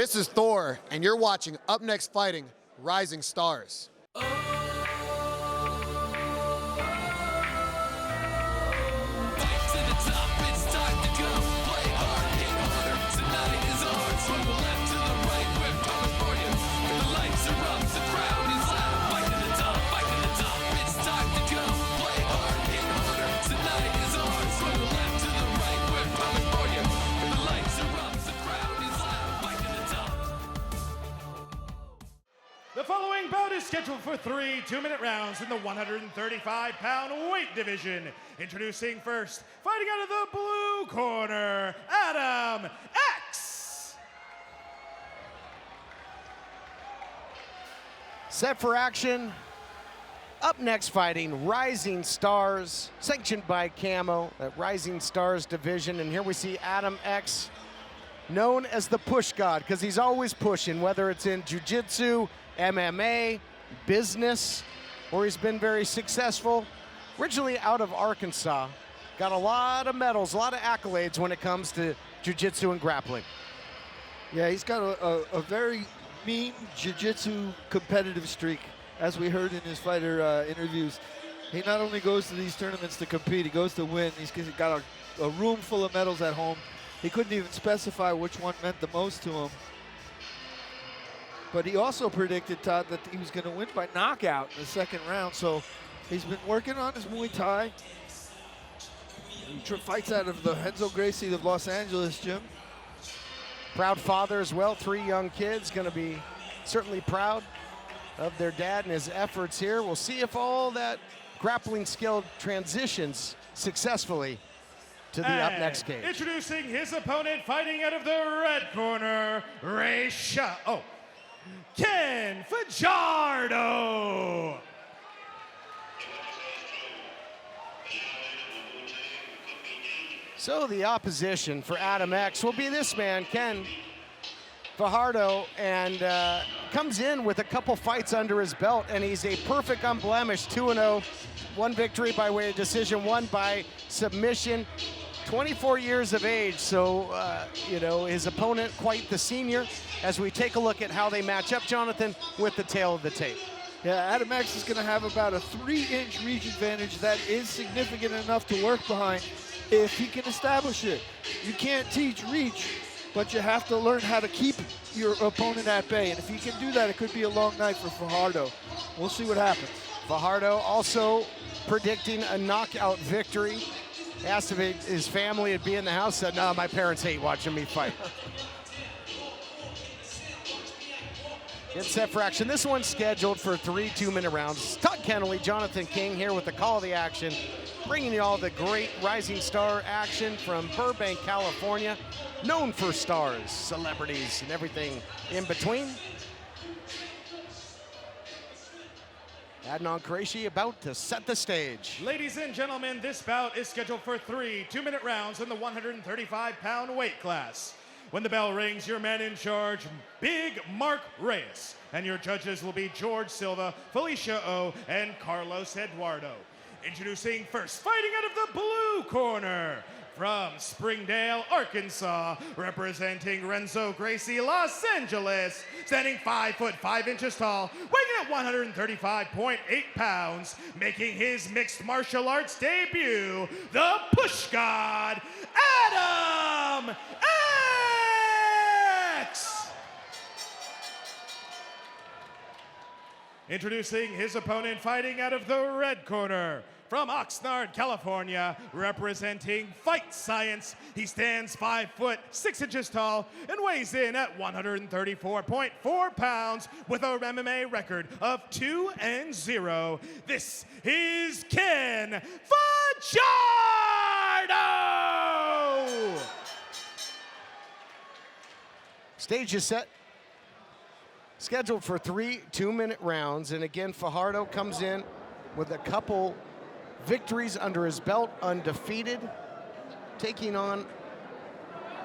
This is Thor, and you're watching Up Next Fighting Rising Stars. The following bout is scheduled for 3 2-minute rounds in the 135-pound weight division. Introducing first, fighting out of the blue corner, Adam X. Set for action. Up next fighting Rising Stars, sanctioned by Camo, that Rising Stars division. And here we see Adam X, known as the push god, because he's always pushing, whether it's in jiu-jitsu, MMA, business, or he's been very successful. Originally out of Arkansas, got a lot of medals, a lot of accolades when it comes to jiu-jitsu and grappling. Yeah, he's got a very mean jiu-jitsu competitive streak, as we heard in his fighter interviews. He not only goes to these tournaments to compete, he goes to win. He's got a room full of medals at home. He couldn't even specify which one meant the most to him. But he also predicted, Todd, that he was going to win by knockout in the second round. So he's been working on his Muay Thai. He fights out of the Renzo Gracie of Los Angeles gym. Proud father as well, 3 young kids, going to be certainly proud of their dad and his efforts here. We'll see if all that grappling skill transitions successfully to the Up Next cage. Introducing his opponent, fighting out of the red corner, Ken Fajardo. So the opposition for Adam X will be this man, Ken Fajardo, and comes in with a couple fights under his belt, and he's a perfect unblemished 2-0. 1 victory by way of decision, 1 by submission. 24 years of age, so, you know, his opponent quite the senior as we take a look at how they match up, Jonathan, with the tail of the tape. Yeah, Adam X is going to have about a 3-inch reach advantage that is significant enough to work behind if he can establish it. You can't teach reach, but you have to learn how to keep your opponent at bay, and if he can do that, it could be a long night for Fajardo. We'll see what happens. Fajardo also predicting a knockout victory. Asked if his family would be in the house, said, no, my parents hate watching me fight. Get set for action. This one's scheduled for 3 2-minute rounds. Todd Kennelly, Jonathan King here with the call of the action, bringing you all the great Rising Star action from Burbank, California, known for stars, celebrities, and everything in between. Adnan Qureshi about to set the stage. Ladies and gentlemen, this bout is scheduled for 3 2-minute rounds in the 135-pound weight class. When the bell rings, your man in charge, Big Mark Reyes, and your judges will be George Silva, Felicia O, and Carlos Eduardo. Introducing first, fighting out of the blue corner, from Springdale, Arkansas, representing Renzo Gracie, Los Angeles, standing 5 foot 5 inches tall, weighing at 135.8 pounds, making his mixed martial arts debut, the push god, Adam X. Introducing his opponent, fighting out of the red corner, from Oxnard, California, representing Fight Science. He stands 5 foot 6 inches tall and weighs in at 134.4 pounds with a MMA record of 2-0. This is Ken Fajardo! Stage is set. Scheduled for 3 2-minute rounds. And again, Fajardo comes in with a couple victories under his belt, undefeated, taking on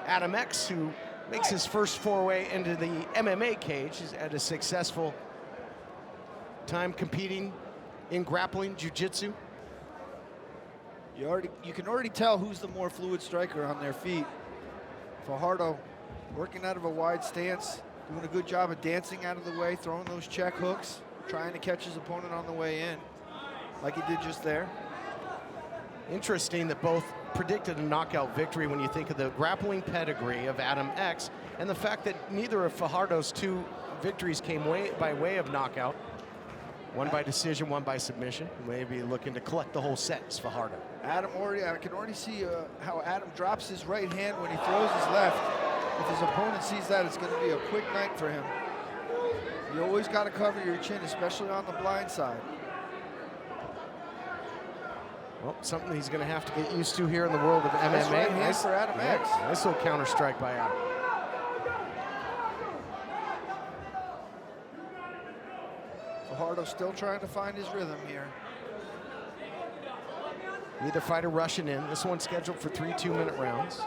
Adam X, who makes his first foray into the MMA cage. He's had a successful time competing in grappling, jiu-jitsu. You can already tell who's the more fluid striker on their feet. Fajardo working out of a wide stance, doing a good job of dancing out of the way, throwing those check hooks, trying to catch his opponent on the way in, like he did just there. Interesting that both predicted a knockout victory when you think of the grappling pedigree of Adam X and the fact that neither of Fajardo's 2 victories came by way of knockout. One by decision, one by submission. Maybe looking to collect the whole set is Fajardo. I can already see how Adam drops his right hand when he throws his left. If his opponent sees that, it's going to be a quick night for him. You always got to cover your chin, especially on the blind side. Well, something he's going to have to get used to here in the world of MMA. Nice right hand for Adam X. Nice little counter strike by Adam. Fajardo still trying to find his rhythm here. Neither fighter rushing in. This one's scheduled for 3 2-minute rounds.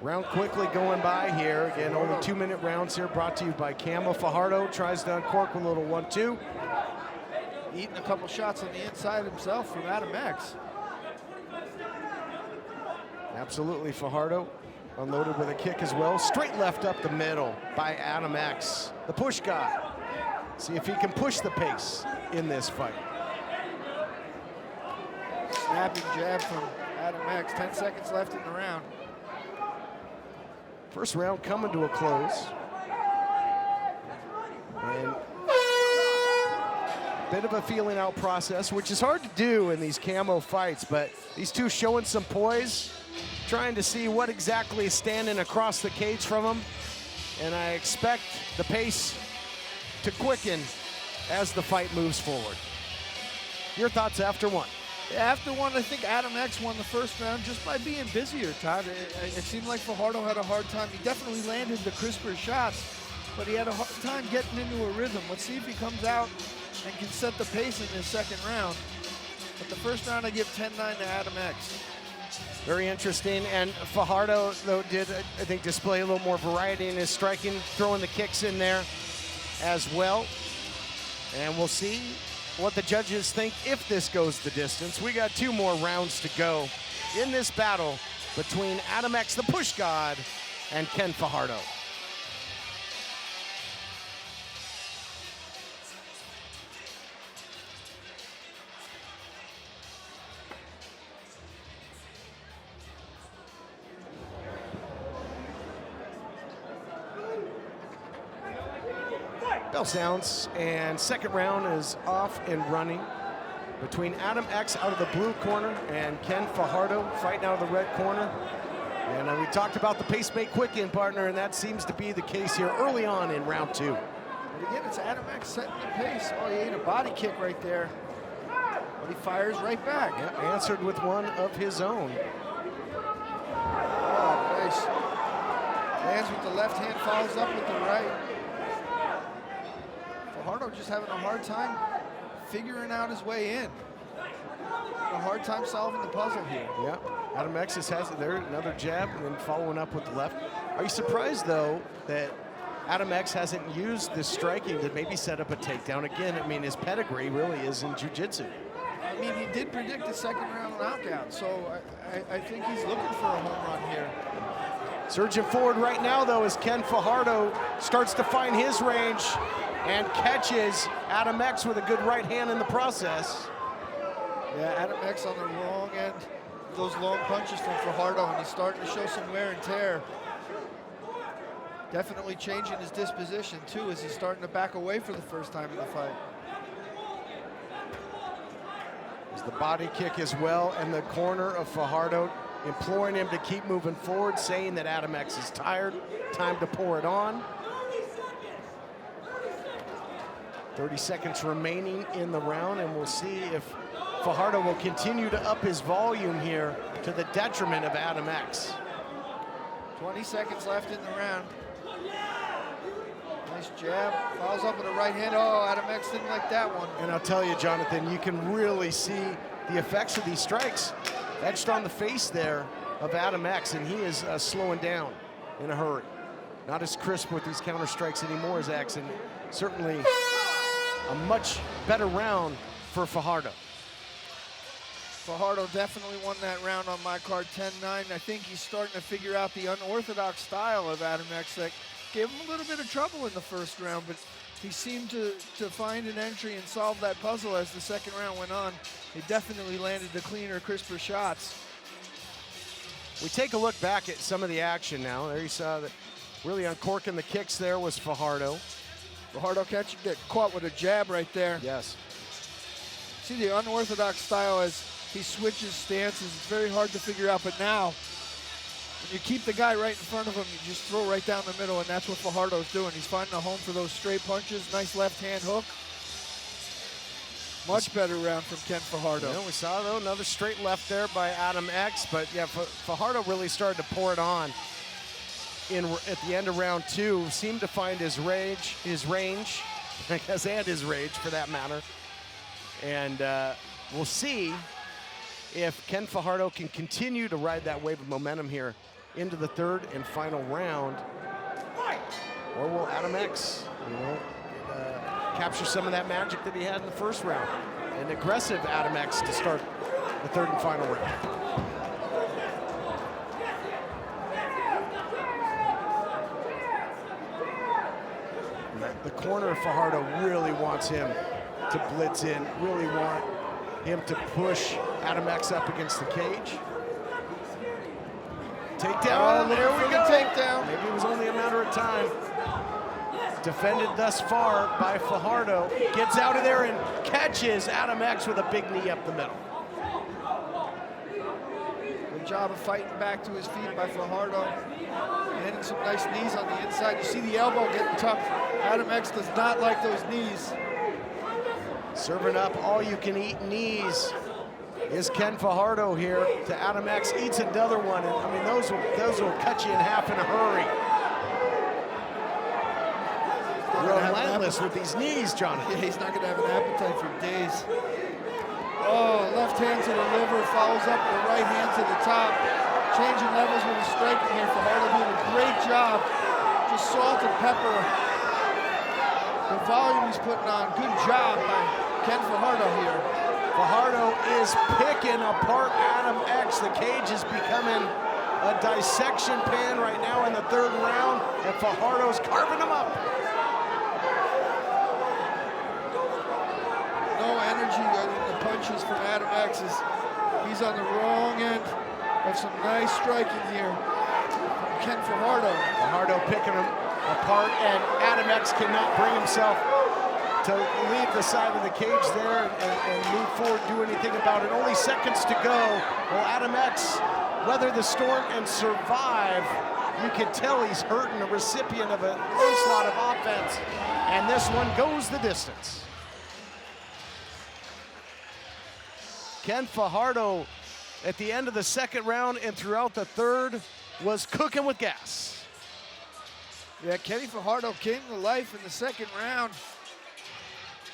Round quickly going by here. Again, only 2-minute rounds here, brought to you by Camo. Fajardo tries to uncork with a little 1-2. Eating a couple shots on the inside himself from Adam X. Absolutely, Fajardo unloaded with a kick as well. Straight left up the middle by Adam X, the push guy. See if he can push the pace in this fight. Snapping jab from Adam X. 10 seconds left in the round. First round coming to a close. And bit of a feeling out process, which is hard to do in these Camo fights, but these two showing some poise, trying to see what exactly is standing across the cage from them. And I expect the pace to quicken as the fight moves forward. Your thoughts after one? After one, I think Adam X won the first round just by being busier, Todd. It seemed like Fajardo had a hard time. He definitely landed the crisper shots, but he had a hard time getting into a rhythm. Let's see if he comes out and can set the pace in his second round. But the first round, I give 10-9 to Adam X. Very interesting, and Fajardo, though, did, I think, display a little more variety in his striking, throwing the kicks in there as well. And we'll see what the judges think if this goes the distance. We got 2 more rounds to go in this battle between Adam X, the push god, and Ken Fajardo. Bell sounds, and second round is off and running between Adam X out of the blue corner and Ken Fajardo fighting out of the red corner. And we talked about the pace may quicken, partner, and that seems to be the case here early on in round 2. But again, it's Adam X setting the pace. Oh, he ate a body kick right there. But he fires right back. Yeah, answered with one of his own. Oh, nice. Lands with the left hand, follows up with the right. Fajardo just having a hard time figuring out his way in. A hard time solving the puzzle here. Yeah, Adam X has it there, another jab, and then following up with the left. Are you surprised, though, that Adam X hasn't used the striking to maybe set up a takedown? Again, I mean, his pedigree really is in jiu-jitsu. I mean, he did predict a second round knockout, so I think he's looking for a home run here. Surging forward right now, though, as Ken Fajardo starts to find his range and catches Adam X with a good right hand in the process. Yeah, Adam X on the wrong end, those long punches from Fajardo, and he's starting to show some wear and tear. Definitely changing his disposition, too, as he's starting to back away for the first time in the fight. There's the body kick as well, and the corner of Fajardo imploring him to keep moving forward, saying that Adam X is tired, time to pour it on. 30 seconds remaining in the round, and we'll see if Fajardo will continue to up his volume here to the detriment of Adam X. 20 seconds left in the round. Nice jab, follows up with a right hand. Oh, Adam X didn't like that one. And I'll tell you, Jonathan, you can really see the effects of these strikes etched on the face there of Adam X, and he is slowing down in a hurry. Not as crisp with these counter strikes anymore as X, and certainly a much better round for Fajardo. Fajardo definitely won that round on my card, 10-9. I think he's starting to figure out the unorthodox style of Adam X that gave him a little bit of trouble in the first round, but he seemed to find an entry and solve that puzzle as the second round went on. He definitely landed the cleaner, crisper shots. We take a look back at some of the action now. There you saw that really uncorking the kicks there was Fajardo. Fajardo get caught with a jab right there. Yes. See the unorthodox style as he switches stances. It's very hard to figure out, but now when you keep the guy right in front of him, you just throw right down the middle, and that's what Fajardo's doing. He's finding a home for those straight punches. Nice left hand hook. Much better round from Ken Fajardo. Yeah, we saw, though, another straight left there by Adam X, but yeah, Fajardo really started to pour it on at the end of round 2. Seemed to find his range, I guess, and his rage for that matter. And we'll see if Ken Fajardo can continue to ride that wave of momentum here into the third and final round, or will Adam X, capture some of that magic that he had in the first round? An aggressive Adam X to start the third and final round. The corner of Fajardo really wants him to blitz in, really want him to push Adam X up against the cage. Takedown, there we go. Takedown. Maybe it was only a matter of time. Defended thus far by Fajardo. Gets out of there and catches Adam X with a big knee up the middle. Good job of fighting back to his feet by Fajardo. Landing some nice knees on the inside. You see the elbow getting tucked. Adam X does not like those knees. Serving up all-you-can-eat knees is Ken Fajardo here to Adam X. Eats another one, and I mean, those will cut you in half in a hurry. Relentless with these knees, Jonathan. Yeah, he's not going to have an appetite for days. Oh, left hand to the liver, follows up with the right hand to the top. Changing levels with his striking here. Fajardo doing a great job. Just salt and pepper. The volume he's putting on. Good job by Ken Fajardo here. Fajardo is picking apart Adam X. The cage is becoming a dissection pan right now in the third round, and Fajardo's carving him up. No energy in the punches from Adam X. He's on the wrong end of some nice striking here from Ken Fajardo. Fajardo picking him apart, and Adam X cannot bring himself to leave the side of the cage there and move forward, do anything about it. Only seconds to go. Will Adam X weather the storm and survive? You can tell he's hurting, a recipient of an onslaught of offense, and this one goes the distance. Ken Fajardo at the end of the second round and throughout the third was cooking with gas. Yeah, Kenny Fajardo came to life in the second round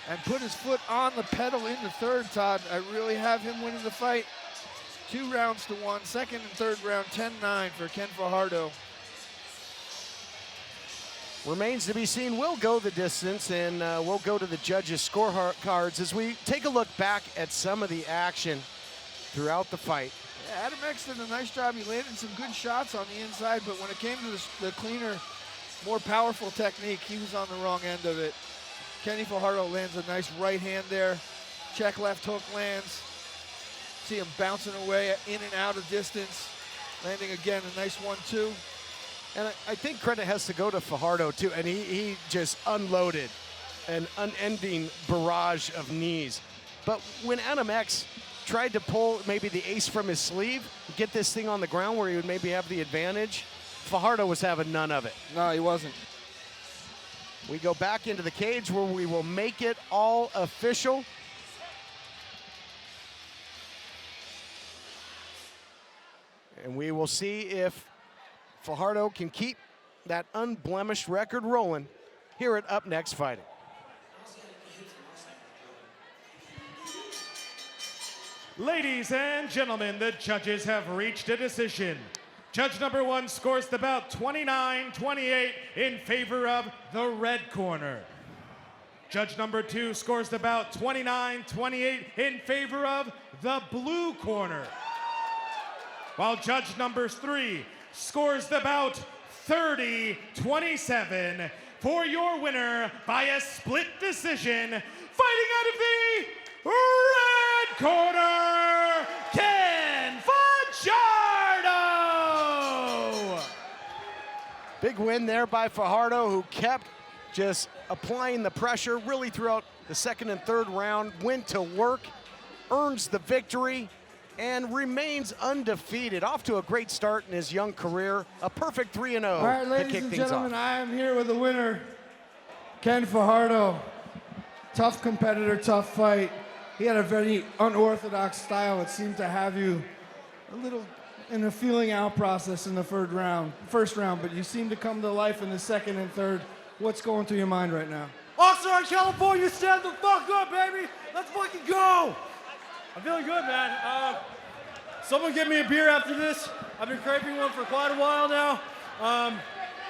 and put his foot on the pedal in the third, Todd. I really have him winning the fight 2 rounds to 1. Second and third round, 10-9 for Ken Fajardo. Remains to be seen. We'll go the distance, and we'll go to the judges' scorecards as we take a look back at some of the action throughout the fight. Yeah, Adam X did a nice job. He landed some good shots on the inside, but when it came to the cleaner, more powerful technique, he was on the wrong end of it. Kenny Fajardo lands a nice right hand there. Check left hook lands. See him bouncing away in and out of distance. Landing again, a nice 1-2. And I think credit has to go to Fajardo too, and he just unloaded an unending barrage of knees. But when Adam X tried to pull maybe the ace from his sleeve, get this thing on the ground where he would maybe have the advantage, Fajardo was having none of it. No, he wasn't. We go back into the cage where we will make it all official. And we will see if Fajardo can keep that unblemished record rolling here at Up Next Fighting. Ladies and gentlemen, the judges have reached a decision. Judge number 1 scores the bout 29-28 in favor of the red corner. Judge number 2 scores the bout 29-28 in favor of the blue corner. While judge number 3 scores the bout 30-27 for your winner by a split decision, fighting out of the red corner, Ken Fajardo! Big win there by Fajardo, who kept just applying the pressure really throughout the second and third round, went to work, earns the victory, and remains undefeated. Off to a great start in his young career. A perfect 3-0 All right, to ladies kick and things gentlemen, off. I am here with the winner, Ken Fajardo. Tough competitor, tough fight. He had a very unorthodox style. It seemed to have you a little in a feeling out process in the first round, but you seem to come to life in the second and third. What's going through your mind right now? Officer in California, stand the fuck up, baby! Let's fucking go! I'm feeling good, man. Someone get me a beer after this. I've been craving one for quite a while now.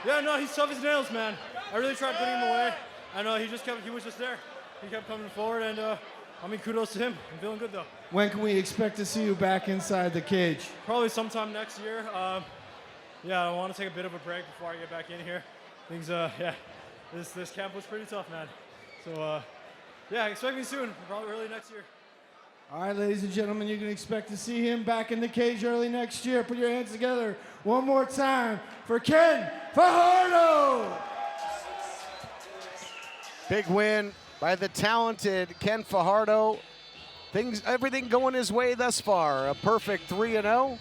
Yeah, no, he's tough as nails, man. I really tried putting him away. I know he was just there. He kept coming forward, and I mean, kudos to him. I'm feeling good, though. When can we expect to see you back inside the cage? Probably sometime next year. Yeah, I want to take a bit of a break before I get back in here. Things, yeah, this camp was pretty tough, man. So, yeah, expect me soon, probably early next year. All right, ladies and gentlemen, you can expect to see him back in the cage early next year. Put your hands together one more time for Ken Fajardo. Big win by the talented Ken Fajardo. Everything going his way thus far. A perfect 3-0.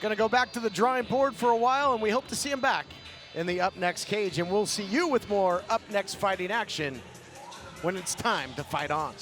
Gonna go back to the drawing board for a while, and we hope to see him back in the Up Next cage. And we'll see you with more Up Next fighting action when it's time to fight on.